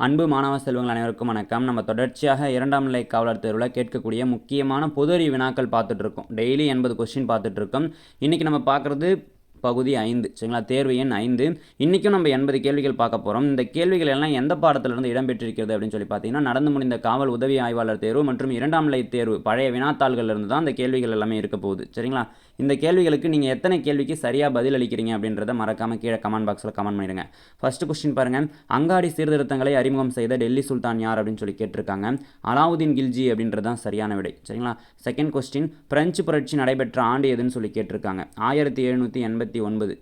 அன்பு மாணவ செல்வங்கள் அனைவருக்கும் வணக்கம். நம்ம தொடர்ச்சியாக 2ஆம் நிலை காவலர் தேர்வில் கேட்கக்கூடிய முக்கியமான பொது அறிவு வினாக்கள் பார்த்துட்டு இருக்கோம். டெய்லி 80 கொஸ்டின் பார்த்துட்டு இருக்கோம். இன்றைக்கி நம்ம பார்க்குறது பகுதி 5 சரிங்களா, தேர்வு எண் 5. இன்றைக்கும் நம்ம 80 கேள்விகள் பார்க்க போகிறோம். இந்த கேள்விகள் எல்லாம் எந்த பாடத்திலிருந்து இடம்பெற்றிருக்கிறது அப்படின்னு சொல்லி பார்த்தீங்கன்னா, நடந்து முடிந்த காவல் உதவி ஆய்வாளர் தேர்வு மற்றும் 2ஆம் நிலை தேர்வு பழைய வினாத்தாள்களிலிருந்து தான் இந்த கேள்விகள் எல்லாமே இருக்க போகுது சரிங்களா. இந்த கேள்விகளுக்கு நீங்கள் எத்தனை கேள்விக்கு சரியாக பதில் அளிக்கிறீங்க அப்படின்றத மறக்காமல் கீழே கமெண்ட் பாக்ஸில் கமெண்ட் பண்ணிடுங்க. ஃபர்ஸ்ட் கொஸ்டின் பாருங்கள், அங்காடி சீர்திருத்தங்களை அறிமுகம் செய்த டெல்லி சுல்தான் யார் அப்படின்னு சொல்லி கேட்டிருக்காங்க. அலாவுதீன் கில்ஜி அப்படின்றது தான் சரியான விடை சரிங்களா. செகண்ட் கொஸ்டின், பிரெஞ்சு புரட்சி நடைபெற்ற ஆண்டு எதுன்னு சொல்லி கேட்டிருக்காங்க. 1789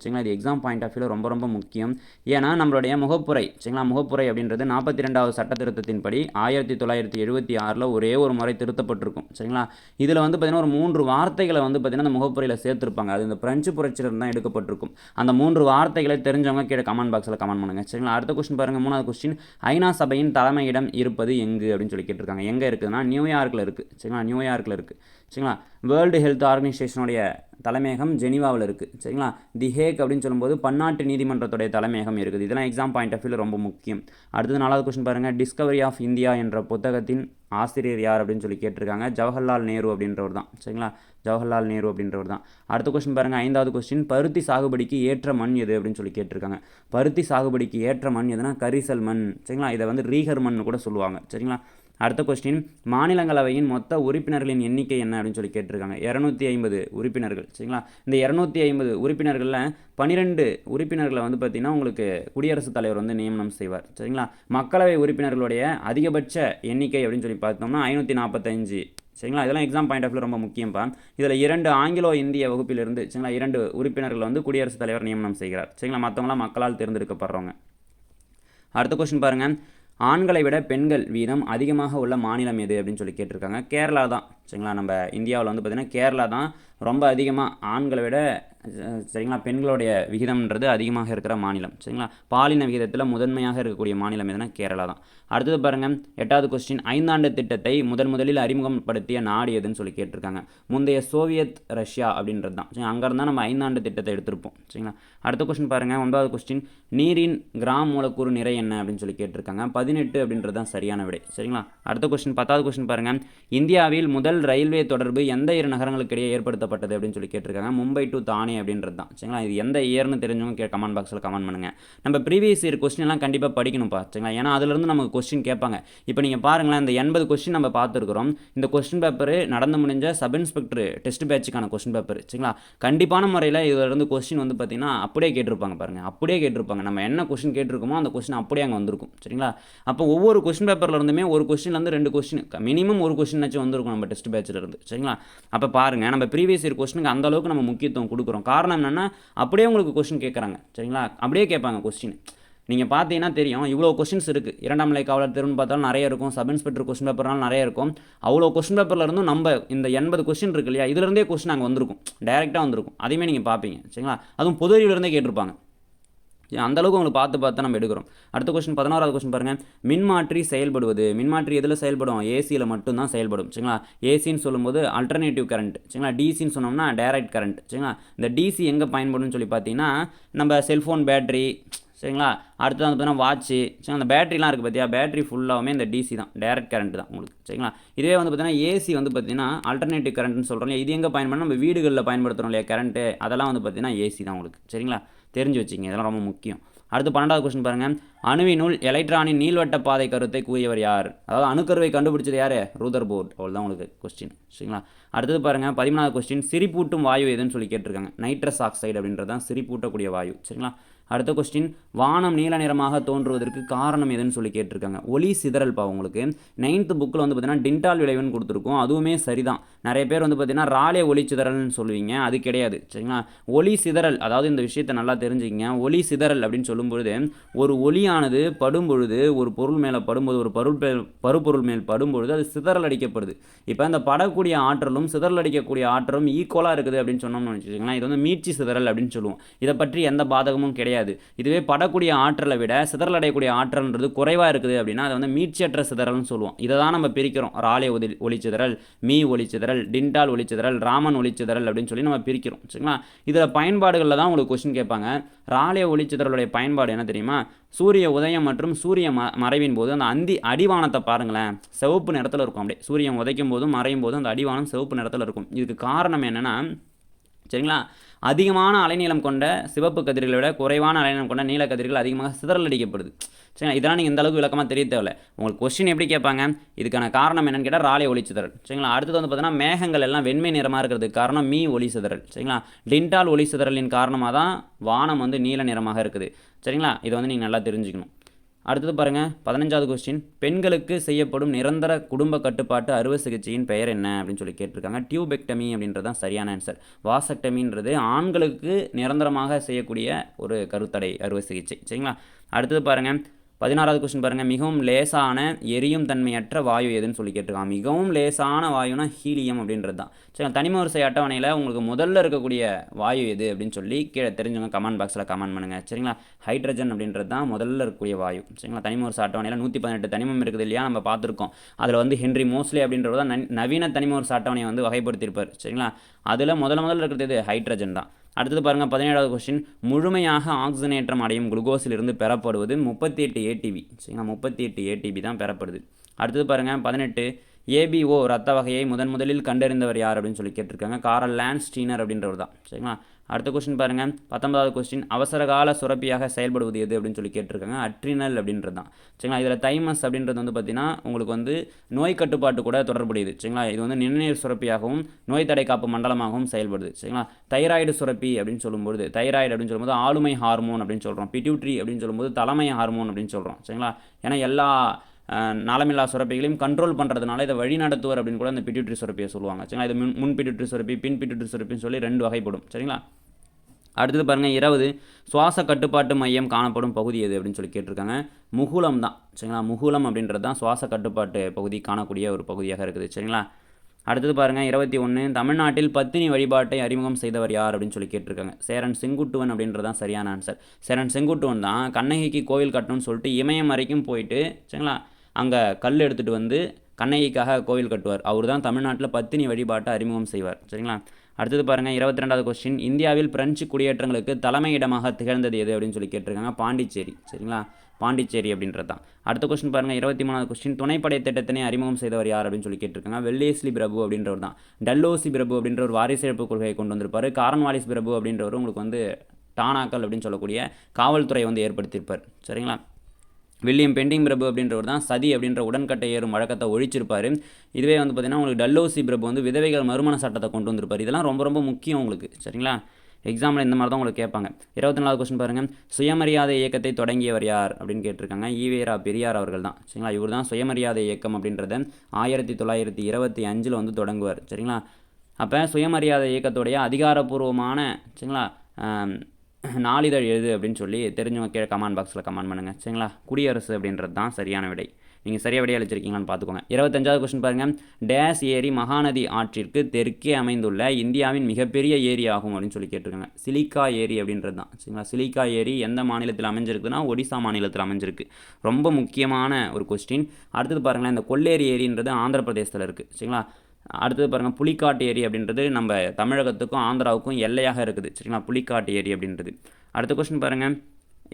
சரிங்களா. இது எக்ஸாம் பாயிண்ட் ஆஃப் வியூவில் ரொம்ப ரொம்ப முக்கியம். ஏன்னா நம்மளுடைய முகப்புரை சரிங்களா, முகப்புரை அப்படின்றது 42வது சட்ட திருத்தத்தின்படி 1976 ஒரே ஒரு முறை திருத்தப்பட்டிருக்கும் சரிங்களா. இதில் வந்து பார்த்தீங்கன்னா ஒரு 3 வார்த்தைகளை வந்து பார்த்தீங்கன்னா அந்த முகப்புரையில் சேர்த்துருப்பாங்க. அது இந்த பிரெஞ்சு புரட்சியிலிருந்து தான் எடுக்கப்பட்டிருக்கும். அந்த 3 வார்த்தைகளை தெரிஞ்சவங்க கீழே கமெண்ட் பாக்ஸில் கமெண்ட் பண்ணுங்க சரிங்களா. அடுத்த கொஸ்டின் பாருங்கள், 3வது கொஸ்டின், ஐநா சபையின் தலைமையிடம் இருப்பது எங்கு அப்படின்னு சொல்லி கேட்டிருக்காங்க. எங்கே இருக்குதுன்னா நியூயார்க்கில் இருக்குது சரிங்களா. நியூயார்க்கில் இருக்குது சரிங்களா. வேர்ல்டு ஹெல்த் ஆர்கனைசேஷனுடைய தலைமையகம் ஜெனீவாவில் இருக்குது சரிங்களா. தி ஹேக் அப்படின்னு சொல்லும்போது பன்னாட்டு நீதிமன்றத்துடைய தலைமையகம் இருக்குது. இதெல்லாம் எக்ஸாம் பாயிண்ட் ஆஃப் வியூவில் ரொம்ப முக்கியம். அடுத்தது 4வது கொஸ்டின் பாருங்கள், டிஸ்கவரி ஆஃப் இந்தியா என்ற புத்தகத்தின் ஆசிரியர் யார் அப்படின்னு சொல்லி கேட்டிருக்காங்க. ஜவஹர்லால் நேரு அப்படின்றவர் தான் சரிங்களா. ஜவஹர்லால் நேரு அப்படின்றவர் தான். அடுத்த கொஸ்டின் பாருங்கள், 5வது கொஸ்டின், பருத்தி சாகுபடிக்கு ஏற்ற மண் எது அப்படின்னு சொல்லி கேட்டிருக்காங்க. பருத்தி சாகுபடிக்கு ஏற்ற மண் எதுனா கரிசல் மண் சரிங்களா. இதை வந்து ரீகர் மண் கூட சொல்லுவாங்க சரிங்களா. அடுத்த கொஸ்டின், மாநிலங்களவையின் மொத்த உறுப்பினர்களின் எண்ணிக்கை என்ன அப்படின்னு சொல்லி கேட்டிருக்காங்க. 250 உறுப்பினர்கள் சரிங்களா. இந்த 250 உறுப்பினர்களில் 12 உறுப்பினர்களை வந்து பார்த்திங்கன்னா உங்களுக்கு குடியரசுத் தலைவர் வந்து நியமனம் செய்வார் சரிங்களா. மக்களவை உறுப்பினர்களுடைய அதிகபட்ச எண்ணிக்கை அப்படின்னு சொல்லி பார்த்தோம்னா 545 சரிங்களா. இதெல்லாம் எக்ஸாம் பாயிண்ட் ஆஃப் வியூ ரொம்ப முக்கியம்ப்பா. இதில் 2 ஆங்கிலோ இந்திய வகுப்பிலிருந்து சரிங்களா 2 உறுப்பினர்கள் வந்து குடியரசுத் தலைவர் நியமனம் செய்கிறார் சரிங்களா. மற்றவங்களாம் மக்களால் தேர்ந்தெடுக்கப்படுறவங்க. அடுத்த கொஸ்டின் பாருங்கள், ஆண்களை விட பெண்கள் வீதம் அதிகமாக உள்ள மாநிலம் எது அப்படின்னு சொல்லி கேட்டிருக்காங்க. கேரளா தான் சரிங்களா. நம்ம இந்தியாவில் வந்து பார்த்திங்கன்னா கேரளா தான் ரொம்ப அதிகமாக ஆண்களை விட சரிங்களா பெண்களுடைய விகிதம்ன்றது அதிகமாக இருக்கிற மாநிலம் சரிங்களா. பாலின விகிதத்தில் முதன்மையாக இருக்கக்கூடிய மாநிலம் எதுனா கேரளா தான். அடுத்தது பாருங்கள், 8வது கொஸ்டின், 5ஆண்டு திட்டத்தை முதலில் அறிமுகப்படுத்திய நாடு எதுன்னு சொல்லி கேட்டிருக்காங்க. முந்தைய சோவியத் ரஷ்யா அப்படின்றது தான் சரி. அங்கேருந்தான் நம்ம 5ஆண்டு திட்டத்தை எடுத்திருப்போம் சரிங்களா. அடுத்த கொஸ்டின் பாருங்கள், 9வது கொஸ்டின், நீரின் கிராம் மூலக்கூறு நிறை என்ன அப்படின்னு சொல்லி கேட்டிருக்காங்க. 18 அப்படின்றது தான் சரியான விடை சரிங்களா. அடுத்த கொஸ்டின் 10வது கொஸ்டின் பாருங்கள், இந்தியாவில் முதல் ரயில்வே தொடர்பு எந்த 2 நகரங்களுக்கு இடையே ஏற்படுத்தப்பட்டது அப்படின்னு சொல்லி கேட்டிருக்காங்க. மும்பை டு தானே அப்படின்றது தான் சரிங்களா. இது எந்த இயர்னு தெரிஞ்சவங்க கமெண்ட் பாக்ஸில் கமெண்ட் பண்ணுங்கள். நம்ம ப்ரீவியஸ் இயர் கொஸ்டின் எல்லாம் கண்டிப்பாக படிக்கணும்ப்பா சரிங்களா. ஏன்னா அதிலிருந்து நமக்கு கொஸ்டின் கேட்பாங்க. இப்போ நீங்கள் பாருங்களேன், இந்த 80 கொஸ்டின் நம்ம பார்த்துருக்குறோம். இந்த கொஸ்டின் பேப்பர் நடந்து முடிஞ்ச சப் இன்ஸ்பெக்டர் டெஸ்ட் பேட்சுக்கான கொஸ்டின் பேப்பர் சரிங்களா. கண்டிப்பான முறையில் இதிலிருந்து கொஸ்டின் வந்து பார்த்தீங்கன்னா அப்படியே கேட்டிருப்பாங்க பாருங்கள். அப்படியே கேட்டிருப்பாங்க. நம்ம என்ன கொஸ்டின் கேட்டிருக்கோமோ அந்த கொஸ்டின் அப்படியே அங்கே வந்திருக்கும் சரிங்களா. அப்போ ஒவ்வொரு கொஸ்டின் பேப்பரில் இருந்துமே ஒரு கொஸ்டின்லேருந்து 2 கொஸ்டின் மினிமம் ஒரு கொஸ்டின் ஆச்சும் வந்திருக்கும் நம்ம டெஸ்ட் பேட்சில் இருந்து சரிங்களா. அப்போ பாருங்கள், நம்ம ப்ரீவியஸ் இயர் கொஸ்டினுக்கு அந்த அளவுக்கு நம்ம முக்கியத்துவம் கொடுக்குறோம். காரணம் என்னென்னா அப்படியே உங்களுக்கு கொஸ்டின் கேட்குறாங்க சரிங்களா. அப்படியே கேட்பாங்க கொஸ்டின். நீங்கள் பார்த்தீங்கன்னா தெரியும், இவ்வளோ கொஸ்டின்ஸ் இருக்குது. 2ஆம் நிலை காவலர் தேர்வுன்னு பார்த்தாலும் நிறைய இருக்கும். சப் இன்ஸ்பெக்டர் கொஸ்டின் பேப்பர்னாலும் நிறைய இருக்கும். அவ்வளோ கொஸ்டின் பேப்பரில் இருந்தும் நம்ம இந்த 80 கொஸ்டின் இருக்கு இல்லையா, இதுலேருந்தே கொஸ்டின் அங்கே வந்திருக்கும், டைரெக்டாக வந்திருக்கும். அதையுமே நீங்கள் பார்ப்பீங்க சரிங்களா. அதுவும் பொது அறிவிலிருந்தே கேட்டிருப்பாங்க. அந்தளவுக்கு உங்களுக்கு பார்த்து நம்ம எடுக்கிறோம். அடுத்த கொஸ்டின் 11வது கொஸ்டின் பாருங்கள், மின்மாற்றி செயல்படுவது. மின்மாற்றி எதில் செயல்படும்? ஏசியில் மட்டும்தான் செயல்படும் சரிங்களா. ஏசின்னு சொல்லும்போது அல்டர்னேட்டிவ் கரண்ட் சரிங்களா. டிசின்னு சொன்னோம்னா டைரக்ட் கரண்ட் சரிங்களா. இந்த டிசி எங்கே பயன்படும்னு சொல்லி பார்த்தீங்கன்னா நம்ம செல்ஃபோன் பேட்டரி சரிங்களா. அடுத்தது வந்து பார்த்தீங்கன்னா வாட்ச்சு சரி. அந்த பேட்டரிலாம் இருக்குது பார்த்தியா, பேட்டரி ஃபுல்லாகவுமே இந்த டிசி தான், டைரக்ட் கரண்ட் தான் உங்களுக்கு சரிங்களா. இதுவே வந்து பார்த்தீங்கன்னா ஏசி வந்து பார்த்தீங்கன்னா ஆல்டர்னேட்டிவ் கரண்ட்னு சொல்கிறோம். இது எங்கே பயன்படும்? நம்ம வீடுகளில் பயன்படுத்துகிறோம் இல்லையா கரண்ட்டு, அதெல்லாம் வந்து பார்த்தீங்கன்னா ஏசி தான் உங்களுக்கு சரிங்களா. தெரிஞ்சு வச்சுங்க, இதெல்லாம் ரொம்ப முக்கியம். அடுத்து 12வது கொஸ்டின் பாருங்கள், அணுவினுள் எலக்ட்ரானின் நீள்வட்ட பாதை கருத்தை கூறியவர் யார்? அதாவது அணுக்கருவை கண்டுபிடிச்சது யார்? ரூதர்போர்ட். அவ்வளோதான் உங்களுக்கு கொஸ்டின் சரிங்களா. அடுத்தது பாருங்கள், 13வது கொஸ்டின், சிரிப்பூட்டும் வாயு எதுன்னு சொல்லி கேட்டிருக்காங்க. நைட்ரஸ் ஆக்சைடு அப்படின்றது தான் சிரிப்பூட்டக்கூடிய வாயு சரிங்களா. அடுத்த கொஸ்டின், வானம் நீல நிறமாக தோன்றுவதற்கு காரணம் எதுன்னு சொல்லி கேட்டிருக்காங்க. ஒளி சிதறல்ப்பா. உங்களுக்கு 9th புக்கில் வந்து பார்த்தீங்கன்னா டிண்டால் விளைவுன்னு கொடுத்துருக்கோம். அதுவுமே சரிதான். நிறைய பேர் வந்து பார்த்தீங்கன்னா ராலே ஒளி சிதறல்னு சொல்லுவீங்க, அது கிடையாது சரிங்களா. ஒளி சிதறல், அதாவது இந்த விஷயத்தை நல்லா தெரிஞ்சுக்கிங்க. ஒளி சிதறல் அப்படின்னு சொல்லும்பொழுது ஒரு ஒளியானது படும்பொழுது ஒரு பொருள் மேலே படும்போது, ஒரு பருப்பொருள் மேல் படும்பொழுது அது சிதறல் அடிக்கப்படுது. இப்போ அந்த படக்கூடிய ஆற்றலும் சிதறல் அடிக்கக்கூடிய ஆற்றலும் ஈக்குவலாக இருக்குது அப்படின்னு சொன்னோம்னு வச்சுக்கோங்களேன். இது வந்து மீட்சி சிதறல் அப்படின்னு சொல்லுவோம். இதை பற்றி எந்த பாதகமும் கிடையாது கிடையாது. இதுவே படக்கூடிய ஆற்றலை விட சிதறல் அடையக்கூடிய ஆற்றல்ன்றது குறைவாக இருக்குது அப்படின்னா அதை வந்து மீட்சியற்ற சிதறல்னு சொல்லுவோம். இதை தான் நம்ம பிரிக்கிறோம். ராலே ஒளிச்சிதறல், மீ ஒளிச்சிதறல், டிண்டால் ஒளிச்சிதறல், ராமன் ஒளிச்சிதறல் அப்படின்னு சொல்லி நம்ம பிரிக்கிறோம். சரிங்களா? இதில் பயன்பாடுகளில் தான் உங்களுக்கு கொஸ்டின் கேட்பாங்க. ராலே ஒளிச்சிதறலுடைய பயன்பாடு என்ன தெரியுமா? சூரிய உதயம் மற்றும் சூரிய மறைவின் போது அந்த அடிவானத்தை பாருங்களேன், சிவப்பு நிறத்தில் இருக்கும். அப்படியே சூரியன் உதைக்கும் போதும் மறையும் போதும் அந்த அடிவானம் சிவப்பு நிறத்தில் இருக்கும். இதுக்கு காரணம் என்னென்னா, சரிங்களா, அதிகமான அலைநீளம் கொண்ட சிவப்பு கதிர்களை விட குறைவான அலைநீளம் கொண்ட நீல கதிர்கள் அதிகமாக சிதறல் அடிக்கப்படுது. சரிங்களா? இதெல்லாம் நீங்கள் இந்த அளவுக்கு விளக்கமாக தெரிய தேவையில்லை. உங்களுக்கு கொஸ்டின் எப்படி கேட்பாங்க, இதுக்கான காரணம் என்னன்னு கேட்டால் ராலே ஒளிச்சிதறல். சரிங்களா? அடுத்தது வந்து பார்த்தீங்கன்னா மேகங்கள் எல்லாம் வெண்மை நிறமாக இருக்கிறதுக்கு காரணம் மீ ஒளிச்சிதறல். சரிங்களா? டிண்டால் ஒளிச்சிதறலின் காரணமாக தான் வானம் வந்து நீல நிறமாக இருக்குது. சரிங்களா? இதை வந்து நீங்கள் நல்லா தெரிஞ்சுக்கணும். அடுத்தது பாருங்கள், 15வது கொஸ்டின், பெண்களுக்கு செய்யப்படும் நிரந்தர குடும்ப கட்டுப்பாட்டு அறுவை சிகிச்சையின் பெயர் என்ன அப்படின்னு சொல்லி கேட்டிருக்காங்க. டியூபெக்டமி அப்படின்றது தான் சரியான ஆன்சர். வாசக்டமின்றது ஆண்களுக்கு நிரந்தரமாக செய்யக்கூடிய ஒரு கருத்தடை அறுவை சிகிச்சை. சரிங்களா? அடுத்தது பாருங்கள், 16வது கொஸ்டின் பாருங்கள், மிகவும் லேசான எரியும் தன்மையற்ற வாயு எதுன்னு சொல்லி கேட்டிருக்காங்க. மிகவும் லேசான வாயுனா ஹீலியம் அப்படின்றது தான். சரி, தனிம வரிசை அட்டவணையில் உங்களுக்கு முதல்ல இருக்கக்கூடிய வாயு எது அப்படின்னு சொல்லி கீழே தெரிஞ்சவங்க கமெண்ட் பாக்ஸில் கமெண்ட் பண்ணுங்கள். சரிங்களா? ஹைட்ரஜன் அப்படின்றது தான் முதல்ல இருக்கக்கூடிய வாயு. சரிங்களா? தனிம வரிசை அட்டவணையில் 118 தனிமம் இருக்குது இல்லையா, நம்ம பார்த்துருக்கோம். அதில் வந்து ஹென்ரி மோஸ்லி அப்படின்றது தான் நவீன தனிம வரிசை அட்டவணையை வந்து வகைப்படுத்தியிருப்பார். சரிங்களா? அதில் முதல்ல இருக்கிறது ஹைட்ரஜன் தான். அடுத்தது பாருங்கள், 17வது கொஸ்டின், முழுமையாக ஆக்சிஜனேற்றம் அடையும் குளுக்கோஸிலிருந்து பெறப்படுவது 38 ATP. சரிங்களா? 38 ATP தான் பெறப்படுது. அடுத்தது பாருங்கள், 18, ஏபிஓ ரத்த வகையை முதலில் கண்டறிந்தவர் யார் அப்படின்னு சொல்லி கேட்டிருக்காங்க. காரல் லான்ஸ்டீனர் அப்படின்றவர் தான். சரிங்களா? அடுத்த கொஸ்டின் பாருங்கள், 19வது கொஸ்டின், அவசரகால சுரப்பியாக செயல்படுவது எது அப்படின்னு சொல்லி கேட்டிருக்காங்க. அட்ரினல் அப்படின்றது தான். சரிங்களா? இதில் தைமஸ் அப்படின்றது வந்து பார்த்திங்கன்னா உங்களுக்கு வந்து நோய் கட்டுப்பாட்டு கூட தொடர்புடையது. சரிங்களா? இது வந்து நிணநீர் சுரப்பியாகவும் நோய் தடை காப்பு மண்டலமாகவும் செயல்படுது. சரிங்களா? தைராய்டு சுரப்பி அப்படின்னு சொல்லும்போது ஆளுமை ஹார்மோன் அப்படின்னு சொல்கிறோம். பிட்யூட்ரி அப்படின்னு சொல்லும்போது தலைமை ஹார்மோன் அப்படின்னு சொல்கிறோம். சரிங்களா? ஏன்னா எல்லா நலமில்லா சுரப்பிகளையும் கண்ட்ரோல் பண்ணுறதுனால இதை வழி நடத்துவர் அப்படின்னு கூட இந்த பிட்யூட்ரி சுரப்பியை சொல்லுவாங்க. சரிங்களா? இது முன் பிட்யூட்ரி சுரப்பி, பின் பிட்யூட்ரி சுரப்பின்னு சொல்லி 2 வகைப்படும். சரிங்களா? அடுத்தது பாருங்கள், 20, சுவாச கட்டுப்பாட்டு மையம் காணப்படும் பகுதி எது அப்படின்னு சொல்லி கேட்டிருக்காங்க. முகுலம் தான். சரிங்களா? முகுலம் அப்படின்றது தான் சுவாச கட்டுப்பாட்டு பகுதி காணக்கூடிய ஒரு பகுதியாக இருக்குது. சரிங்களா? அடுத்தது பாருங்கள், 21, தமிழ்நாட்டில் பத்தினி வழிபாட்டை அறிமுகம் செய்தவர் யார் அப்படின்னு சொல்லி கேட்டிருக்காங்க. சேரன் செங்குட்டுவன் அப்படின்றது தான் சரியான ஆன்சர். சேரன் செங்குட்டுவன் தான் கண்ணகிக்கு கோவில் கட்டணும்னு சொல்லிட்டு இமயம் வரைக்கும் போயிட்டு, சரிங்களா, அங்கே கல் எடுத்துகிட்டு வந்து கண்ணகிக்காக கோவில் கட்டுவார். அவர் தான் தமிழ்நாட்டில் பத்தினி வழிபாட்டை அறிமுகம் செய்வார். சரிங்களா? அடுத்தது பாருங்கள், 22வது கொஸ்டின், இந்தியாவில் பிரெஞ்சு குடியேற்றங்களுக்கு தலைமையிடமாக திகழ்ந்தது எது அப்படின்னு சொல்லி கேட்டிருக்காங்க. பாண்டிச்சேரி. சரிங்களா? பாண்டிச்சேரி அப்படின்றது தான். அடுத்த கொஸ்டின் பாருங்கள், 23வது கொஸ்டின், துணைப்படை திட்டத்தினை அறிமுகம் செய்தவர் யார் அப்படின்னு சொல்லி கேட்டிருக்காங்க. வெல்லேஸ்லி பிரபு அப்படின்றவர் தான். டல்லோசி பிரபு அப்படின்ற ஒரு வாரிசிழப்பு கொள்கையை கொண்டு வந்திருப்பார். காரன்வாலிஸ் பிரபு அப்படின்றவர் உங்களுக்கு வந்து டானாக்கள் அப்படின்னு சொல்லக்கூடிய காவல்துறை வந்து ஏற்படுத்தியிருப்பார். சரிங்களா? வில்லியம் பெண்டிங் பிரபு அப்படின்றவர் தான் சதி அப்படின்ற உடன்கட்டை ஏறும் வழக்கத்தை ஒழிச்சிருப்பார். இதுவே வந்து பார்த்திங்கன்னா உங்களுக்கு டல்லோசி பிரபு வந்து விதவைகள் மறுமண சட்டத்தை கொண்டு வந்திருப்பார். இதெல்லாம் ரொம்ப ரொம்ப முக்கியம் உங்களுக்கு. சரிங்களா? எக்ஸாமில் இந்த மாதிரி தான் உங்களுக்கு கேட்பாங்க. 24வது கொஸ்டின் பாருங்கள், சுயமரியாதை இயக்கத்தை தொடங்கியவர் யார் அப்படின்னு கேட்டிருக்காங்க. ஈவேரா பெரியார் அவர்கள் தான். சரிங்களா? இவர் தான் சுயமரியாதை இயக்கம் அப்படின்றத 1925 வந்து தொடங்குவார். சரிங்களா? அப்போ சுயமரியாதை இயக்கத்துடைய அதிகாரப்பூர்வமான, சரிங்களா, நாளிதழ் எது அப்படின்னு சொல்லி தெரிஞ்சவங்க கீழே கமெண்ட் பாக்ஸில் கமெண்ட் பண்ணுங்கள். சரிங்களா? குடியரசு அப்படின்றது தான் சரியான விடை. நீங்கள் சரியாக விடை அளிச்சிருக்கீங்களான்னு பார்த்துக்கோங்க. 25வது கொஸ்டின் பாருங்கள், டேஸ் ஏரி மகாநதி ஆற்றிற்கு தெற்கே அமைந்துள்ள இந்தியாவின் மிகப்பெரிய ஏரி ஆகும் அப்படின்னு சொல்லி கேட்டிருக்காங்க. சிலிக்கா ஏரி அப்படின்றது தான். சரிங்களா? சிலிக்கா ஏரி எந்த மாநிலத்தில் அமைஞ்சிருக்குன்னா ஒடிசா மாநிலத்தில் அமைஞ்சிருக்கு. ரொம்ப முக்கியமான ஒரு கொஸ்டின். அடுத்தது பாருங்களேன், இந்த கொல்லேரி ஏரின்றது ஆந்திர பிரதேசத்தில் இருக்குது. சரிங்களா? அடுத்தது பாருங்கள், புலிக்காட்டு ஏரி அப்படின்றது நம்ம தமிழகத்துக்கும் ஆந்திராவுக்கும் எல்லையாக இருக்குது. சரிங்களா? புலிக்காட்டு ஏரி அப்படின்றது. அடுத்த கொஸ்டின் பாருங்கள்,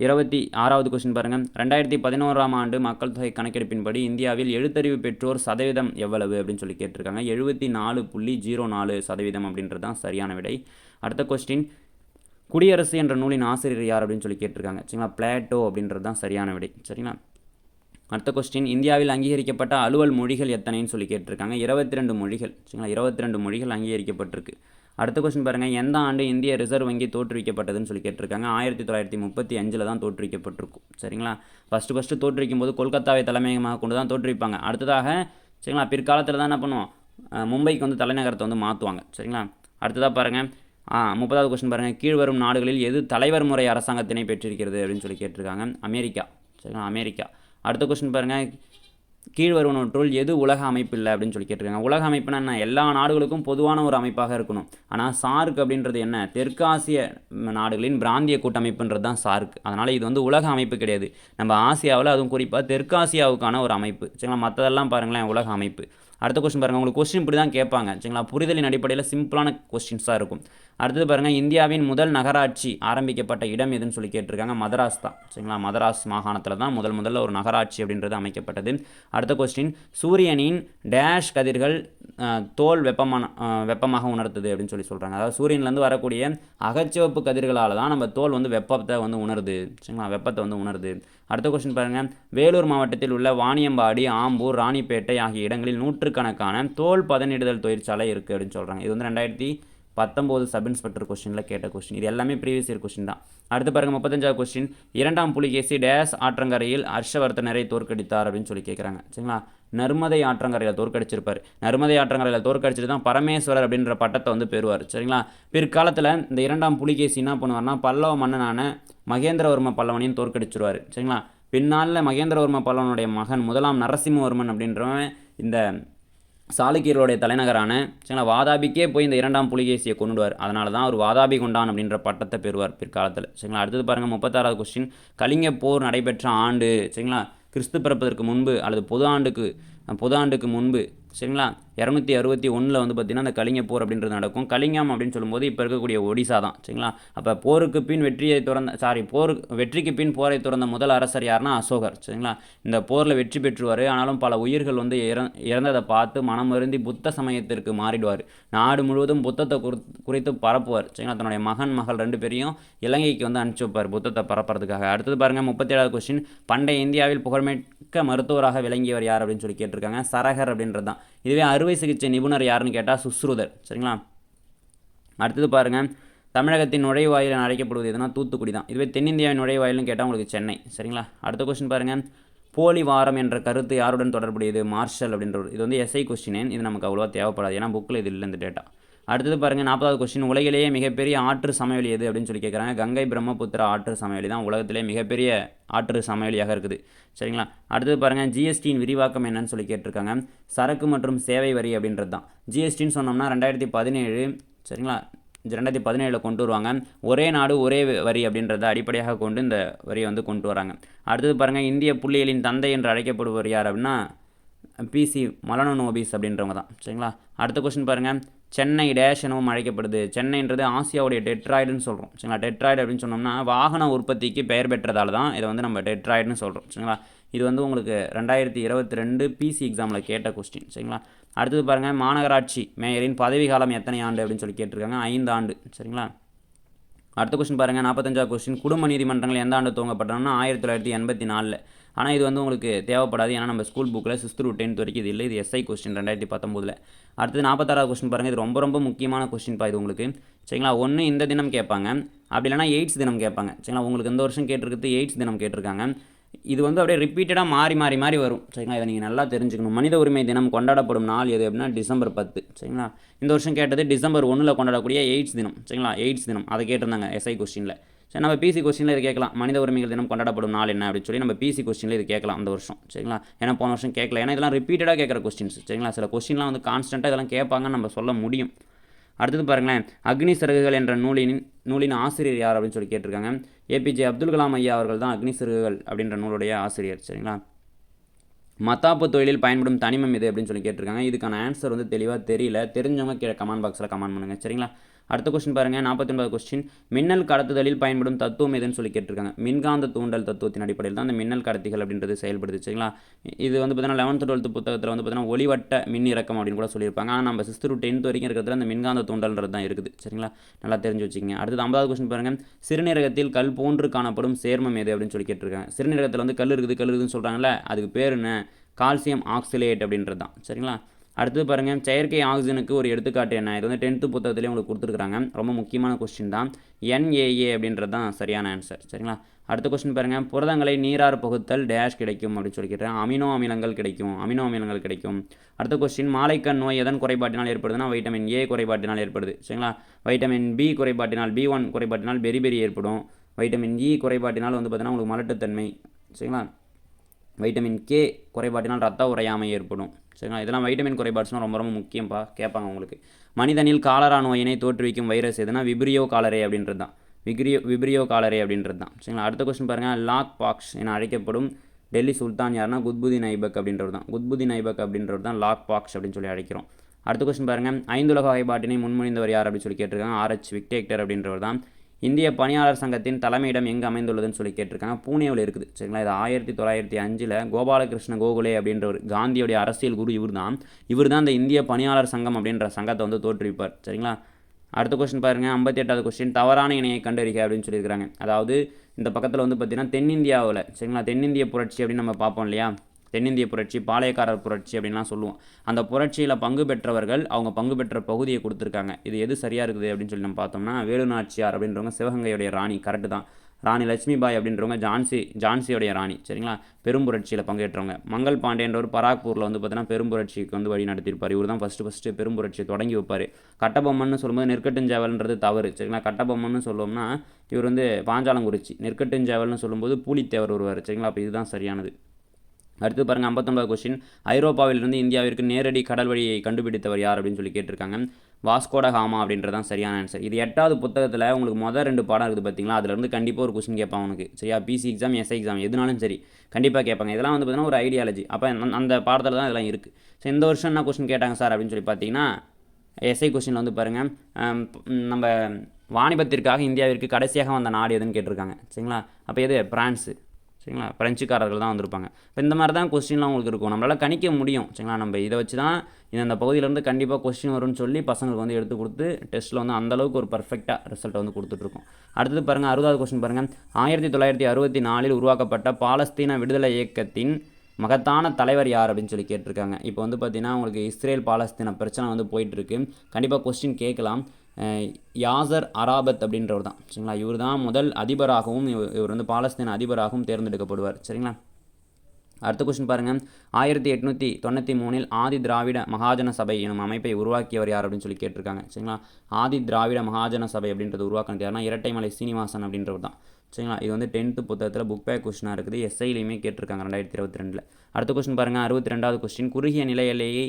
26வது கொஸ்டின் பாருங்கள், 2011ஆம் ஆண்டு மக்கள் தொகை கணக்கெடுப்பின்படி இந்தியாவில் எழுத்தறிவு பெற்றோர் சதவீதம் எவ்வளவு அப்படின்னு சொல்லி கேட்டிருக்காங்க. 74.04% அப்படின்றது தான் சரியான விடை. அடுத்த கொஸ்டின், குடியரசு என்ற நூலின் ஆசிரியர் யார் அப்படின்னு சொல்லி கேட்டிருக்காங்க. சரிங்களா? பிளேட்டோ அப்படின்றது தான் சரியான விடை. சரிங்களா? அடுத்த கொஸ்டின், இந்தியாவில் அங்கீகரிக்கப்பட்ட அலுவல் மொழிகள் எத்தனைன்னு சொல்லி கேட்டிருக்காங்க. 22 மொழிகள். சரிங்களா? 22 மொழிகள் அங்கீகரிக்கப்பட்டிருக்கு. அடுத்த கொஸ்டின் பாருங்கள், எந்த ஆண்டு இந்திய ரிசர்வ் வங்கி தோற்றுவிக்கப்பட்டதுன்னு சொல்லி கேட்டிருக்காங்க. 1935 தான் தோற்றுவிக்கப்பட்டிருக்கும். சரிங்களா? ஃபஸ்ட்டு தோற்றுவிக்கும் போது கொல்கத்தாவை தலைமையகமாக கொண்டு தான் தோற்றுவிப்பாங்க. அடுத்ததாக, சரிங்களா, பிற்காலத்தில் தான் என்ன பண்ணுவோம், மும்பைக்கு வந்து தலைநகரத்தை வந்து மாற்றுவாங்க. சரிங்களா? அடுத்ததாக பாருங்கள், 30வது கொஸ்டின் பாருங்கள், கீழ்வரும் நாடுகளில் எது தலைவர் முறை அரசாங்கத்தினை பெற்றிருக்கிறது அப்படின்னு சொல்லி கேட்டிருக்காங்க. அமெரிக்கா. சரிங்களா? அமெரிக்கா. அடுத்த கொஸ்டின் பாருங்கள், கீழ்வருவனவற்றுள் எது உலக அமைப்பு இல்லை அப்படின்னு சொல்லி கேட்டிருக்காங்க. உலக அமைப்புனா என்ன? எல்லா நாடுகளுக்கும் பொதுவான ஒரு அமைப்பாக இருக்கணும். ஆனால் சார்க் அப்படின்றது என்ன? தெற்காசிய நாடுகளின் பிராந்திய கூட்டமைப்புன்றது தான் சார்க். அதனால் இது வந்து உலக அமைப்பு கிடையாது. நம்ம ஆசியாவில், அதுவும் குறிப்பாக தெற்காசியாவுக்கான ஒரு அமைப்பு. சரிங்களா? மற்றதெல்லாம் பாருங்களேன் உலக அமைப்பு. அடுத்த கொஸ்டின் பாருங்கள். உங்களுக்கு கொஸ்டின் இப்படி தான் கேட்பாங்க. சரிங்களா? புரிதலின் அடிப்படையில் சிம்பிளான கொஸ்டின்ஸாக இருக்கும். அடுத்தது பாருங்கள், இந்தியாவின் முதல் நகராட்சி ஆரம்பிக்கப்பட்ட இடம் எதுன்னு சொல்லி கேட்டிருக்காங்க. மதராஸ் தான். சரிங்களா? மதராஸ் மாகாணத்தில் தான் முதல்ல ஒரு நகராட்சி அப்படின்றது அமைக்கப்பட்டது. அடுத்த கொஸ்டின், சூரியனின் டேஷ் கதிர்கள் தோல் வெப்பமாக உணர்த்துது அப்படின்னு சொல்லி சொல்கிறாங்க. அதாவது சூரியன்லேருந்து வரக்கூடிய அகச்சிவப்பு கதிர்களால் தான் நம்ம தோல் வந்து வெப்பத்தை வந்து உணருது. சரிங்களா? வெப்பத்தை வந்து உணருது. அடுத்த கொஸ்டின் பாருங்கள், வேலூர் மாவட்டத்தில் உள்ள வாணியம்பாடி, ஆம்பூர், ராணிப்பேட்டை ஆகிய இடங்களில் நூற்றுக்கணக்கான தோல் பதனிடுதல் தொழிற்சாலை இருக்குது அப்படின்னு சொல்கிறாங்க. இது வந்து 2019 சப் இன்ஸ்பெக்டர் கொஸ்டினில் கேட்ட கொஸ்டின். இது எல்லாமே ப்ரீவியஸ் இயர் கொஸ்டின் தான். அடுத்து பாருங்கள் 35வது கொஸ்டின், இரண்டாம் புலிகேசி டேஸ் ஆற்றங்கரையில் ஹர்ஷவர்தனரை தோற்கடித்தார் அப்படின்னு சொல்லி கேட்குறாங்க. சரிங்களா? நர்மதை ஆற்றங்கரையில் தோற்கடிச்சிருப்பார். நர்மதை ஆற்றங்கரையில் தோற்கடிச்சிட்டு தான் பரமேஸ்வரர் அப்படின்ற பட்டத்தை வந்து பெறுவார். சரிங்களா? பிற்காலத்தில் இந்த இரண்டாம் புலிகேசி என்ன பண்ணுவார்னா, பல்லவ மன்னனான மகேந்திரவர்ம பல்லவனையும் தோற்கடிச்சிருவார். சரிங்களா? பின்னாளில் மகேந்திரவர்ம பல்லவனுடைய மகன் முதலாம் நரசிம்மவர்மன் அப்படின்றவன் இந்த சாளுக்கியர்களுடைய தலைநகரான சரிங்களா வாதாபிக்கே போய் இந்த இரண்டாம் புலிகேசியை கொண்டுடுவார். அதனால தான் அவர் வாதாபி கொண்டான் அப்படின்ற பட்டத்தை பெறுவார் பிற்காலத்தில். சரிங்களா? அடுத்தது பாருங்கள் 36வது கொஸ்டின், கலிங்க போர் நடைபெற்ற ஆண்டு. சரிங்களா? கிறிஸ்து பிறப்பதற்கு முன்பு அல்லது பொது ஆண்டுக்கு முன்பு. சரிங்களா? 261 வந்து பார்த்திங்கன்னா அந்த கலிங்க போர் அப்படின்றது நடக்கும். கலிங்கம் அப்படின்னு சொல்லும்போது இப்போ இருக்கக்கூடிய ஒடிசா தான். சரிங்களா? அப்போ போருக்கு பின் வெற்றிக்கு பின் போரை துறந்த முதல் அரசர் யாருன்னா அசோகர். சரிங்களா? இந்த போரில் வெற்றி பெற்றுவார். ஆனாலும் பல உயிர்கள் வந்து இறந்ததை பார்த்து மனம் வருந்தி புத்த சமயத்திற்கு மாறிடுவார். நாடு முழுவதும் புத்தத்தை குறித்து பரப்புவார். சரிங்களா? தன்னுடைய மகள் 2 பேரையும் இலங்கைக்கு வந்து அனுப்பிச்சி வைப்பார் புத்தத்தை பரப்புறதுக்காக. அடுத்தது பாருங்கள் 37வது கொஸ்டின், பண்டைய இந்தியாவில் புகழ்மிக்க மருத்துவராக விளங்கியவர் யார் அப்படின்னு சொல்லி கேட்டிருக்காங்க. சரகர் அப்படின்றது தான். இதுவே அறுவை சிகிச்சை நிபுணர் யாருன்னு கேட்டால் சுஸ்ருதர். சரிங்களா? அடுத்தது பாருங்கள், தமிழகத்தின் நுழைவாயில் அழைக்கப்படுவது எதுனா தூத்துக்குடி தான். இதுவே தென்னிந்தியாவின் நுழைவாயில்னு கேட்டால் உங்களுக்கு சென்னை. சரிங்களா? அடுத்த கொஸ்டின் பாருங்கள், போலி வாரம் என்ற கருத்து யாருடன் தொடர்புடையது? மார்ஷல் அப்படின்றது. இது வந்து எஸ்ஐ கொஸ்டின். இது நமக்கு அவ்வளோவா தேவைப்படாது, ஏன்னா புக்கில் இது இல்லை இந்த டேட்டா. அடுத்தது பாருங்கள் 40வது கொஸ்டின், உலகிலேயே மிகப்பெரிய ஆற்று சமவெளி எது அப்படின்னு சொல்லி கேட்குறாங்க. கங்கை பிரம்மபுத்திரா ஆற்று சமவெளி தான் உலகத்திலே மிகப்பெரிய ஆற்று சமவெளியாக இருக்குது. சரிங்களா? அடுத்தது பாருங்கள், ஜிஎஸ்டியின் விரிவாக்கம் என்னன்னு சொல்லி கேட்டிருக்காங்க. சரக்கு மற்றும் சேவை வரி அப்படின்றது தான். ஜிஎஸ்டின்னு சொன்னோம்னா 2017. சரிங்களா? 2017 கொண்டு வருவாங்க. ஒரே நாடு ஒரே வரி அப்படின்றத அடிப்படையாக கொண்டு இந்த வரியை வந்து கொண்டு வராங்க. அடுத்தது பாருங்கள், இந்திய புள்ளியியலின் தந்தை என்று அழைக்கப்படுவர் யார் அப்படின்னா பிசி மலனோபிஸ் அப்படின்றவங்க தான். சரிங்களா? அடுத்த கொஸ்டின் பாருங்கள், சென்னை டேஷ் எனவும் அழைக்கப்படுது. சென்னைன்றது ஆசியாவுடைய டெட்ராய்டுன்னு சொல்கிறோம். சரிங்களா? டெட்ராய்டு அப்படின்னு சொன்னோம்னா வாகன உற்பத்திக்கு பெயர் பெற்றதால தான் இதை வந்து நம்ம டெட்ராய்டுன்னு சொல்கிறோம். சரிங்களா? இது வந்து உங்களுக்கு 2022 பிசி எக்ஸாமில் கேட்ட கொஸ்டின். சரிங்களா? அடுத்தது பாருங்கள், மாநகராட்சி மேயரின் பதவி காலம் எத்தனை ஆண்டு அப்படின்னு சொல்லி கேட்டிருக்காங்க. 5 ஆண்டு. சரிங்களா? அடுத்த கொஸ்டின் பாருங்கள் 45வது கொஸ்டின், குடும்ப நீதிமன்றங்கள் எந்த ஆண்டு துவங்கப்பட்டோம்னா 1984. ஆனால் இது வந்து உங்களுக்கு தேவைப்படாது, ஏன்னா நம்ம ஸ்கூல் புக்கில் 6th to 10th வரைக்கும் இது இல்லை. இது எஸ்ஐ கொஸ்டின் 2019. அடுத்தது 46வது கொஸ்டின் பாருங்கள். இது ரொம்ப முக்கியமான கொஸ்டின் இது உங்களுக்கு. சரிங்களா? ஒன்று இந்த தினம் கேட்பாங்க, அப்படி இல்லைனா எய்ட்ஸ் தினம் கேட்பாங்க. சரிங்களா? உங்களுக்கு இந்த வருஷம் கேட்டிருக்கிறது எய்ட்ஸ் தினம் கேட்டிருக்காங்க. இது வந்து அப்படியே ரிப்பீட்டடாக மாறி வரும். சரிங்களா? இதை நீங்கள் நல்லா தெரிஞ்சுக்கணும். மனித உரிமை தினம் கொண்டாடப்படும் நாள் எது அப்படின்னா December 10. சரிங்களா? இந்த வருஷம் கேட்டது December 1 கொண்டாடக்கூடிய எய்ட்ஸ் தினம். சரிங்களா? எய்ட்ஸ் தினம் அதை கேட்டிருந்தாங்க எஸ்ஐ கொஸ்டினில். சரி, நம்ம பிசி கொஸ்டினில் இது கேட்கலாம். மனித உரிமைகள் தினம் கொண்டாடப்படும் நாள் என்ன அப்படின்னு சொல்லி நம்ம பிசி கொஸ்டினில் இது கேட்கலாம் இந்த வருஷம். சரிங்களா? ஏன்னா போன வருஷம் கேட்கல, ஏன்னா இதெல்லாம் ரிப்பீட்டடாக கேட்குற கொஸ்டின்ஸ். சரிங்களா? சில கொஸ்டின்லாம் வந்து கான்ஸ்டண்ட்டாக இதெல்லாம் கேட்பாங்கன்னு நம்ம சொல்ல முடியும். அடுத்தது பாருங்களேன், அக்னி சிறகுகள் என்ற நூலின் ஆசிரியர் யார் அப்படின்னு சொல்லி கேட்டிருக்காங்க. ஏபிஜே அப்துல் கலாம் ஐயா அவர்கள் தான் அக்னி சிறகுகள் அப்படின்ற நூலுடைய ஆசிரியர். சரிங்களா? மத்தாப்பு தொழிலில் பயன்படும் தனிமம் இது அப்படின்னு சொல்லி கேட்டிருக்காங்க. இதுக்கான ஆன்சர் வந்து தெளிவாக தெரியல, தெரிஞ்சவங்க கீழே கமெண்ட் பாக்ஸில் கமெண்ட் பண்ணுங்கள். சரிங்களா? அடுத்த கொஸ்டின் பாருங்கள் 49வது கொஸ்டின், மின்னல் கடத்துதலில் பயன்படும் தத்துவம் எதுன்னு சொல்லி கேட்டிருக்காங்க. மின்காந்த தூண்டல் தத்துவத்தின் அடிப்படையில் தான் அந்த மின்னல் கடத்திகள் அப்படின்றது செயல்படுது. சரிங்களா? இது வந்து பார்த்தீங்கன்னா 11th 12th புத்தகத்தில் வந்து பார்த்தீங்கன்னா ஒளிவட்ட மின் இறக்கம் அப்படின்னு கூட சொல்லியிருப்பாங்க. ஆனால் நம்ம 6th to 10th வரைக்கும் இருக்கிறதுல அந்த மின்காந்த தூண்டல்ன்றது தான் இருக்குது. சரிங்களா? நல்லா தெரிஞ்சு வச்சுக்கோங்க. அடுத்தது 50வது கொஸ்டின் பாருங்கள், சிறுநீரகத்தில் கல் போன்று காணப்படும் சேர்மம் எது அப்படின்னு சொல்லி கேட்டிருக்காங்க. சிறுநீரகத்தில் வந்து கல் இருக்குதுன்னு சொல்கிறாங்கல்ல, அதுக்கு பேர் என்ன? கால்சியம் ஆக்சிலேட் அப்படின்றது தான். சரிங்களா? அடுத்தது பாருங்கள், செயற்கை ஆக்சிஜனுக்கு ஒரு எடுத்துக்காட்டு என்ன? இது வந்து 10th புத்தகத்திலே உங்களுக்கு கொடுத்துருக்காங்க. ரொம்ப முக்கியமான கொஸ்டின் தான். NaA அப்படின்றது தான் சரியான ஆன்சர். சரிங்களா? அடுத்த கொஸ்டின் பாருங்கள், புரதங்களை நீரார் பகுத்தல் டேஷ் கிடைக்கும் அப்படின்னு சொல்லி கேட்டேன். அமினோ அமிலங்கள் கிடைக்கும். அடுத்த கொஸ்டின், மாலைக்கண் நோய் எதன் குறைபாட்டினால் ஏற்படுதுன்னா வைட்டமின் A குறைபாட்டினால் ஏற்படுது. சரிங்களா? வைட்டமின் B குறைபாட்டினால், B1 குறைபாட்டினால் பெரி ஏற்படும். வைட்டமின் E குறைபாட்டினால் வந்து பார்த்தீங்கன்னா உங்களுக்கு மலட்டுத்தன்மை. சரிங்களா? வைட்டமின் கே குறைபாட்டினால் ரத்த உறையாமை ஏற்படும். சரிங்களா, இதெல்லாம் வைட்டமின் குறைபாடுனா ரொம்ப ரொம்ப முக்கியம்ப்பா, கேட்பாங்க உங்களுக்கு. மனிதனில் காலரா நோயினை தோற்றுவிக்கும் வைரஸ் எதுனா விப்ரியோ காலரே அப்படின்றது தான். விப்ரியோ காலரே அப்படின்றது தான். சரிங்களா, அடுத்த கொஸ்டின் பாருங்கள். லாக் பாக்ஸ் என அழைக்கப்படும் டெல்லி சுல்தான் யாருன்னா குத்புதீன் ஐபக் அப்படின்றது தான். குத்புதீன் ஐபக் அப்படின்றது தான் லாக் பாக்ஸ் அப்படின்னு சொல்லி அழைக்கிறோம். அடுத்த கொஸ்டின் பாருங்கள். 5 உலக வகைப்பாட்டினை முன்மொழிந்தவர் யார் அப்படின்னு சொல்லி கேட்டிருக்காங்க. ஆர்ஹெச் விக்டேக்டர் அப்படின்றவர் தான். இந்திய பணியாளர் சங்கத்தின் தலைமையிடம் எங்கே அமைந்துள்ளதுன்னு சொல்லி கேட்டிருக்காங்க. பூனேவில் இருக்குது. சரிங்களா, இது 1905 கோபாலகிருஷ்ண கோகுலே அப்படின்றவர், காந்தியோடைய அரசியல் குரு இவர் தான் இந்த இந்திய பணியாளர் சங்கம் அப்படின்ற சங்கத்தை வந்து தோற்றுவிப்பார். சரிங்களா, அடுத்த கொஸ்டின் பாருங்கள். 58வது கொஸ்டின். தவறான இணையை கண்டறிக அப்படின்னு சொல்லியிருக்காங்க. அதாவது இந்த பக்கத்தில் வந்து பார்த்திங்கன்னா தென்னிந்தியாவில், சரிங்களா, தென்னிந்திய புரட்சி அப்படின்னு நம்ம பார்ப்போம் இல்லையா, தென்னிந்திய புரட்சி, பாளையக்காரர் புரட்சி அப்படின்லாம் சொல்லுவோம். அந்த புரட்சியில் பங்கு பெற்றவர்கள் அவங்க பங்கு பெற்ற பகுதியை கொடுத்துருக்காங்க. இது எது சரியாக இருக்குது அப்படின்னு சொல்லி நம்ம பார்த்தோம்னா, வேலு நாச்சியார் அப்படின்றவங்க சிவகங்கையுடைய ராணி, கரெக்டு தான். ராணி லட்சுமிபாய் அப்படின்றவங்க ஜான்சியோடைய ராணி. சரிங்களா, பெரும்புரட்சியில் பங்கேற்றவங்க. மங்கள் பாண்டேன்றவர் பராக்பூரில் வந்து பார்த்தீங்கன்னா பெரும்புரட்சிக்கு வந்து வழி நடத்தியிருப்பார். இவர் தான் ஃபஸ்ட்டு பெரும்புரட்சியை தொடங்கி வைப்பார். கட்டபொம்மன்னு சொல்லும்போது நெற்கட்டுஞ்சேவல்ன்றது தவறு. சரிங்களா, கட்டபொம்மன்னு சொல்லுவோம்னா இவர் வந்து பாஞ்சாலங்குறிச்சி, நெற்கட்டுஞ்சேவல்னு சொல்லும்போது பூலித்தேவர் வருவார். சரிங்களா, அப்போ இதுதான் சரியானது. அடுத்து பாருங்கள். 59வது கொஸ்டின். ஐரோப்பாவிலிருந்து இந்தியாவிற்கு நேரடி கடல் வழியை கண்டுபிடித்தவர் யார் அப்படின்னு சொல்லி கேட்டிருக்காங்க. வாஸ்கோட காமா அப்படின்றதான் சரியான ஆன்சர். இது 8வது புத்தகத்தில் உங்களுக்கு மொதல் 2 பாடம் இருக்குது பார்த்தீங்களா, அதிலிருந்து கண்டிப்பாக ஒரு கொஸ்டின் கேட்பாங்க உனக்கு. சரியா, பிசி எக்ஸாம், எஸ்ஐ எக்ஸாம் எதுனாலும் சரி கண்டிப்பாக கேட்பாங்க. இதெல்லாம் வந்து பார்த்தீங்கன்னா ஒரு ஐடியாலஜி. அப்போ அந்த பாடத்தில் தான் இதெல்லாம் இருக்குது. ஸோ இந்த வருஷம் என்ன கொஸ்டின் கேட்டாங்க சார் அப்படின்னு சொல்லி பார்த்தீங்கன்னா, எஸ்ஐ கொஸ்டினில் வந்து பாருங்கள், நம்ம வாணிபத்திற்காக இந்தியாவிற்கு கடைசியாக வந்த நாடு எதுன்னு கேட்டிருக்காங்க. சரிங்களா, அப்போ எது? பிரான்ஸு. சரிங்களா, பிரெஞ்சுக்காரர்கள் தான் வந்திருப்பாங்க. இப்போ இந்த மாதிரி தான் கொஸ்டின்லாம் உங்களுக்கு இருக்கும். நம்மளால் கணிக்க முடியும். சரிங்களா, நம்ம இதை வச்சு தான் இந்த பகுதியிலேருந்து கண்டிப்பாக கொஸ்டின் வரும்னு சொல்லி பசங்களுக்கு வந்து எடுத்து கொடுத்து டெஸ்ட்டில் வந்து அந்தளவுக்கு ஒரு பர்ஃபெக்டாக ரிசல்ட்டை வந்து கொடுத்துட்ருக்கோம். அடுத்தது பாருங்கள். 60வது கொஸ்டின் பாருங்கள். 1964 உருவாக்கப்பட்ட பாலஸ்தீன விடுதலை இயக்கத்தின் மகத்தான தலைவர் யார் அப்படின்னு சொல்லி கேட்டிருக்காங்க. இப்போ வந்து பார்த்திங்கன்னா உங்களுக்கு இஸ்ரேல் பாலஸ்தீன பிரச்சனை வந்து போயிட்டுருக்கு. கண்டிப்பாக கொஸ்டின் கேட்கலாம். யாசர் அராபத் அப்படின்றவர் தான். சரிங்களா, இவர் தான் முதல் அதிபராகவும் இவர் வந்து பாலஸ்தீன அதிபராகவும் தேர்ந்தெடுக்கப்படுவார். சரிங்களா, அடுத்த கொஸ்டின் பாருங்கள். 1893 ஆதி திராவிட மகாஜன சபை எனும் அமைப்பை உருவாக்கியவர் யார் அப்படின்னு சொல்லி கேட்டிருக்காங்க. சரிங்களா, ஆதி திராவிட மகாஜன சபை அப்படின்றது உருவாக்கினது யாருன்னா இரட்டைமலை சீனிவாசன் அப்படின்றவர் தான். சரிங்களா, இது வந்து 10th புத்தகத்தில் புக் பேக் கொஸ்டினாக இருக்குது. எஸ்ஐலையுமே கேட்டிருக்காங்க 2022. அடுத்த கொஸ்டின் பாருங்கள். 62வது கொஸ்டின். குறுகிய நிலை எல்லையை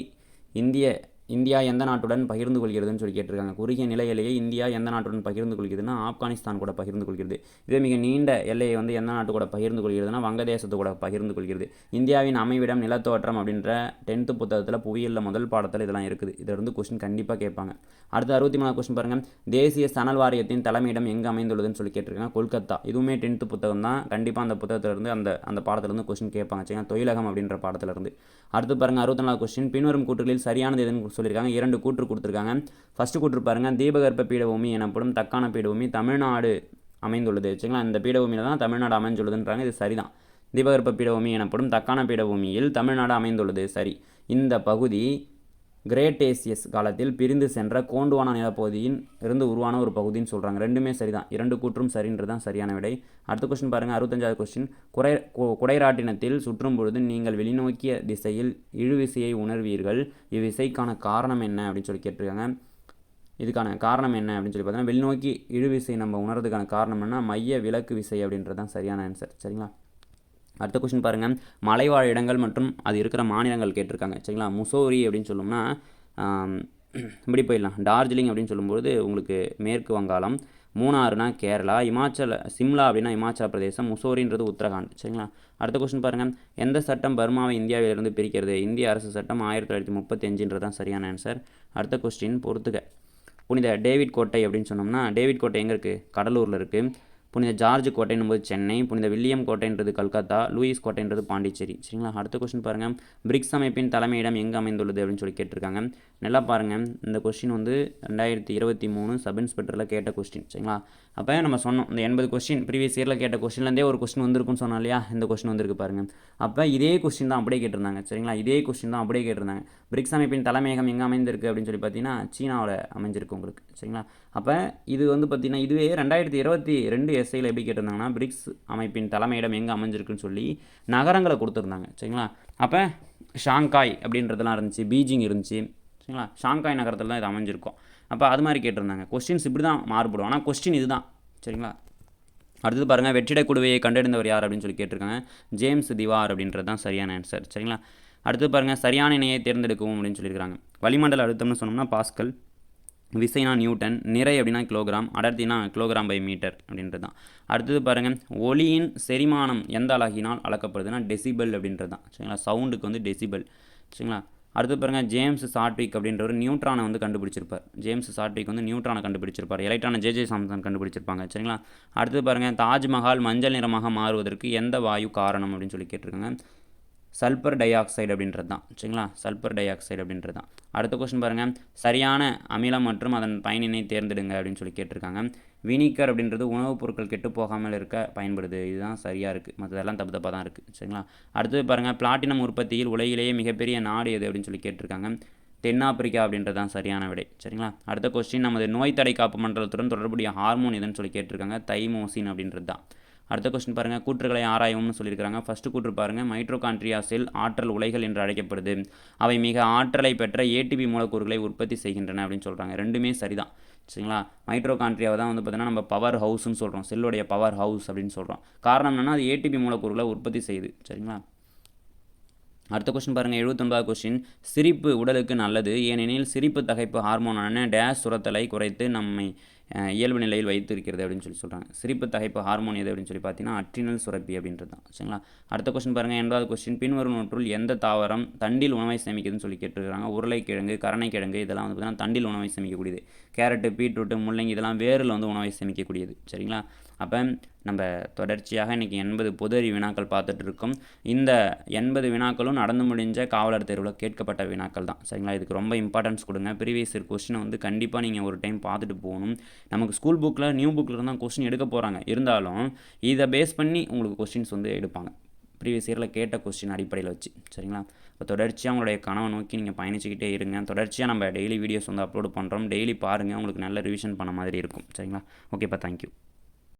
இந்தியா எந்த நாட்டுடன் பகிர்ந்து கொள்கிறதுன்னு சொல்லி கேட்டிருக்காங்க. குறுகிய நிலை எல்லையை இந்தியா எந்த நாட்டுடன் பகிர்ந்து கொள்கிறதுனா ஆப்கானிஸ்தான் கூட பகிர்ந்து கொள்கிறது. இதே மிக நீண்ட எல்லையை வந்து எந்த நாட்டு கூட பகிர்ந்து கொள்கிறதுனா வங்கதேசத்து கூட பகிர்ந்து கொள்கிறது. இந்தியாவின் அமைவிடம் நிலத்தோற்றம் அப்படின்ற 10th புத்தகத்தில் புவியியலில் முதல் பாடத்தில் இதெல்லாம் இருக்குது. இதிலிருந்து கொஸ்டின் கண்டிப்பாக கேட்பாங்க. அடுத்து 63வது கொஸ்டின் பாருங்கள். தேசிய சணல் வாரியத்தின் தலைமையிடம் எங்கே அமைந்துள்ளதுன்னு சொல்லி கேட்டிருக்காங்க. கொல்கத்தா. இதுவுமே 10th புத்தகம் தான். கண்டிப்பாக அந்த புத்தகத்திலிருந்து அந்த பாடத்திலிருந்து கொஸ்டின் கேட்பாங்க. சரிங்களா, தொழிலகம் அப்படின்ற பாடத்திலிருந்து. அடுத்து பாருங்கள். 64வது கொஸ்டின். பின்வரும் கூற்றுகளில் சரியானது எதுன்னு சொல்லியிருக்காங்க. 2 கூற்று கொடுத்துருக்காங்க. ஃபஸ்ட்டு கூற்று பாருங்கள். தீபகற்ப பீடபூமி எனப்படும் தக்கான பீடபூமி தமிழ்நாடு அமைந்துள்ளது. சரிங்களா, இந்த பீடபூமியில் தான் தமிழ்நாடு அமைந்துள்ளதுன்றாங்க. இது சரிதான். தீபகற்ப பீடபூமி எனப்படும் தக்கான பீடபூமியில் தமிழ்நாடு அமைந்துள்ளது. சரி. இந்த பகுதி கிரேட்டேசியஸ் காலத்தில் பிரிந்து சென்ற கோண்டுவானா நிலப்பகுதியின் இருந்து உருவான ஒரு பகுதின்னு சொல்கிறாங்க. ரெண்டுமே சரிதான். 2 கூற்றும் சரின்றது தான் சரியான விடை. அடுத்த கொஸ்டின் பாருங்கள். 65வது கொஸ்டின். குடைராட்டினத்தில் சுற்றும் பொழுது நீங்கள் வெளிநோக்கிய திசையில் இழுவிசையை உணர்வீர்கள். இவ்விசைக்கான காரணம் என்ன அப்படின்னு சொல்லி கேட்டிருக்காங்க. இதுக்கான காரணம் என்ன அப்படின்னு சொல்லி பார்த்தீங்கன்னா, வெளிநோக்கி இழுவிசை நம்ம உணர்றதுக்கான காரணம் என்ன? மைய விலக்கு விசை அப்படின்றது தான் சரியான ஆன்சர். சரிங்களா, அடுத்த கொஸ்டின் பாருங்கள். மலைவாழ் இடங்கள் மற்றும் அது இருக்கிற மாநிலங்கள் கேட்டிருக்காங்க. சரிங்களா, முசோரி அப்படின்னு சொல்லணும்னா இப்படி போயிடலாம். டார்ஜிலிங் அப்படின்னு சொல்லும்போது உங்களுக்கு மேற்கு வங்காளம், மூணாறுனா கேரளா, சிம்லா அப்படின்னா இமாச்சல பிரதேசம், முசோரின்றது உத்தரகாண்ட். சரிங்களா, அடுத்த கொஸ்டின் பாருங்கள். எந்த சட்டம் பர்மாவை இந்தியாவிலிருந்து பிரிக்கிறது? இந்திய அரசு சட்டம் 1935 தான் சரியான ஆன்சர். அடுத்த கொஸ்டின் பொறுத்துக. புனித டேவிட் கோட்டை அப்படின்னு சொன்னோம்னா, டேவிட் கோட்டை எங்கே இருக்குது? கடலூரில் இருக்குது. புனித ஜார்ஜ் கோட்டைன்னும் போது சென்னை, புனித வில்லியம் கோட்டைன்றது கல்கத்தா, லூயிஸ் கோட்டைன்றது பாண்டிச்சேரி. சரிங்களா, அடுத்த கொஸ்டின் பாருங்கள். பிரிக்ஸ் அமைப்பின் தலைமையிடம் எங்கே அமைந்துள்ளது அப்படின்னு சொல்லி கேட்டிருக்காங்க. நல்லா பாருங்கள். இந்த கொஸ்டின் வந்து 2023 சப் இன்ஸ்பெக்டரில் கேட்ட கொஸ்டின். சரிங்களா, அப்போ நம்ம சொன்னோம் இந்த 80 கொஸ்டின் ப்ரீவியஸ் இயரில் கேட்ட கொஸ்டின்லேருந்தே ஒரு கொஸ்டின் வந்திருக்குன்னு சொன்னோம் இல்லையா, இந்த கொஸ்டின் வந்திருக்கு பாருங்கள். அப்போ இதே கொஸ்டின் தான் அப்படியே கேட்டிருந்தாங்க. சரிங்களா, இதே கொஸ்டின் தான் அப்படியே கேட்டிருந்தாங்க. பிரிக்ஸ் அமைப்பின் தலைமையகம் எங்கே அமைந்திருக்கு அப்படின்னு சொல்லி பார்த்தீங்கன்னா சீனாவில் அமைஞ்சிருக்கு உங்களுக்கு. சரிங்களா, அப்போ இது வந்து பார்த்திங்கன்னா இதுவே 2022 எஸ்ஐயில் எப்படி கேட்டிருந்தாங்கன்னா, பிரிக்ஸ் அமைப்பின் தலைமையிடம் எங்கே அமைஞ்சிருக்குன்னு சொல்லி நகரங்களை கொடுத்துருந்தாங்க. சரிங்களா, அப்போ ஷாங்காய் அப்படின்றதெல்லாம் இருந்துச்சு, பீஜிங் இருந்துச்சு. சரிங்களா, ஷாங்காய் நகரத்தில் தான் இது அமைஞ்சிருக்கும். அப்போ அது மாதிரி கேட்டிருந்தாங்க. கொஸ்டின்ஸ் இப்படி தான் மாறுபடும். ஆனால் கொஸ்டின் இது தான். சரிங்களா, அடுத்தது பாருங்கள், வெற்றிட குடுவையை கண்டறிந்தவர் யார் அப்படின்னு சொல்லி கேட்டிருக்காங்க. ஜேம்ஸ் திவார் அப்படின்றது தான் சரியான ஆன்சர். சரிங்களா? அடுத்தது பாருங்கள், சரியான இணையை தேர்ந்தெடுக்கவும் அப்படின்னு சொல்லியிருக்காங்க. வளிமண்டல அழுத்தம்னு சொன்னோம்னா பாஸ்கல், விசைனா நியூட்டன், நிறை அப்படின்னா கிலோகிராம், அடர்த்தினா கிலோகிராம் பை மீட்டர் அப்படின்றது தான். அடுத்தது பாருங்கள், ஒலியின் செரிமானம் எந்த அலகினால் அளக்கப்படுதுன்னா டெசிபல் அப்படின்றது தான். சரிங்களா? சவுண்டுக்கு வந்து டெசிபல். சரிங்களா? அடுத்து பாருங்கள், ஜேம்ஸ் சாட்விக் அப்படின்றவர் நியூட்ரானை வந்து கண்டுபிடிச்சிருப்பார். ஜேம்ஸ் சாட்விக் வந்து நியூட்ரானை கண்டுபிடிச்சிருப்பார். எலக்ட்ரானை ஜே சாம்சன் கண்டுபிடிச்சிருப்பாங்க. சரிங்களா? அடுத்து பாருங்கள், தாஜ்மஹால் மஞ்சள் நிறமாக மாறுவதற்கு எந்த வாயு காரணம் அப்படின்னு சொல்லி கேட்டிருக்காங்க. சல்பர் டை ஆக்சைடு அப்படின்றது தான். சரிங்களா? சல்பர் டை ஆக்சைடு அப்படின்றது தான். அடுத்த கொஸ்டின் பாருங்கள், சரியான அமிலம் மற்றும் அதன் பயனினை தேர்ந்தெடுங்க அப்படின்னு சொல்லி கேட்டிருக்காங்க. வினிகர் அப்படின்றது உணவுப் பொருட்கள் கெட்டு போகாமல் இருக்க பயன்படுது. இதுதான் சரியாக இருக்குது. மற்றதெல்லாம் தப்பு தப்பாக தான் இருக்குது. சரிங்களா? அடுத்தது பாருங்கள், பிளாட்டினம் உற்பத்தியில் உலகிலேயே மிகப்பெரிய நாடு எது அப்படின்னு சொல்லி கேட்டிருக்காங்க. தென்னாப்பிரிக்கா அப்படின்றது தான் சரியான விடை. சரிங்களா? அடுத்த கொஸ்டின், நமது நோய் தடை காப்பு மண்டலத்துடன் தொடர்புடைய ஹார்மோன் எதுன்னு சொல்லி கேட்டிருக்காங்க. தைமோசின் அப்படின்றது தான். அடுத்த கொஸ்டின் பாருங்கள், கூற்றுகளை ஆராயவும்னு சொல்லியிருக்காங்க. ஃபஸ்ட்டு கூற்று பாருங்கள், மைட்ரோகாண்ட்ரியா செல் ஆற்றல் உலைகள் என்று அழைக்கப்படுது. அவை மிக ஆற்றலை பெற்ற ஏடிபி மூலக்கூறுகளை உற்பத்தி செய்கின்றன அப்படின்னு சொல்கிறாங்க. ரெண்டுமே சரிதான். சரிங்களா? மைட்ரோகாண்ட்ரியாவை தான் வந்து பார்த்தீங்கன்னா நம்ம பவர் ஹவுஸ்ன்னு சொல்கிறோம். செல்லுடைய பவர் ஹவுஸ் அப்படின்னு சொல்கிறோம். காரணம் என்னென்னா அது ஏடிபி மூலக்கூறுகளை உற்பத்தி செய்யுது. சரிங்களா? அடுத்த கொஸ்டின் பாருங்கள், 79வது கொஸ்டின், சிரிப்பு உடலுக்கு நல்லது, ஏனெனில் சிரிப்பு தகைப்பு ஹார்மோனான டேஷ் சுரத்தலை குறைத்து நம்மை இயல்பு நிலையில் வைத்திருக்கிறது அப்படின்னு சொல்லி சொல்கிறாங்க. சிரிப்பு தகைப்பு ஹார்மோன் எது அப்படின்னு சொல்லி பார்த்தீங்கன்னா அட்ரினல் சுரப்பி அப்படின்றது தான். சரிங்களா? அடுத்த கொஸ்டின் பாருங்கள், 80வது கொஸ்டின், பின்வரும் நூற்றுள் எந்த தாவரம் தண்டில் உணவை சேமிக்குதுன்னு சொல்லி கேட்டுருக்காங்க. உருளைக்கிழங்கு, கரணைக்கிழங்கு இதெல்லாம் வந்து பார்த்தீங்கன்னா தண்டில் உணவை சேமிக்கக்கூடியது. கேரட்டு, பீட்ரூட்டு, முள்ளங்கி இதெல்லாம் வேரில் வந்து உணவை சேமிக்கக்கூடியது. சரிங்களா? அப்போ நம்ம தொடர்ச்சியாக இன்றைக்கி 80 பொது அறிவு வினாக்கள் பார்த்துட்ருக்கோம். இந்த 80 வினாக்களும் நடந்து முடிஞ்ச காவலர் தேர்வில் கேட்கப்பட்ட வினாக்கள் தான். சரிங்களா? இதுக்கு ரொம்ப இம்பார்ட்டன்ஸ் கொடுங்க. ப்ரீவியஸ் இயர் கொஸ்டினை வந்து கண்டிப்பாக நீங்கள் ஒரு டைம் பார்த்துட்டு போகணும். நமக்கு ஸ்கூல் புக்கில் நியூ புக்கில் இருந்தால் கொஸ்டின் எடுக்க போகிறாங்க. இருந்தாலும் இதை பேஸ் பண்ணி உங்களுக்கு கொஸ்டின்ஸ் வந்து எடுப்பாங்க. ப்ரீவியஸ் இயரில் கேட்ட கொஸ்டின் அடிப்படையில் வச்சு. சரிங்களா? இப்போ தொடர்ச்சியாக உங்களுடைய கனவை நோக்கி நீங்கள் பயணிச்சுக்கிட்டே இருங்க. தொடர்ச்சியாக நம்ம டெய்லி வீடியோஸ் வந்து அப்லோட் பண்ணுறோம். டெய்லி பாருங்கள், உங்களுக்கு நல்ல ரிவிஷன் பண்ண மாதிரி இருக்கும். சரிங்களா? ஓகேப்பா, தேங்க்யூ.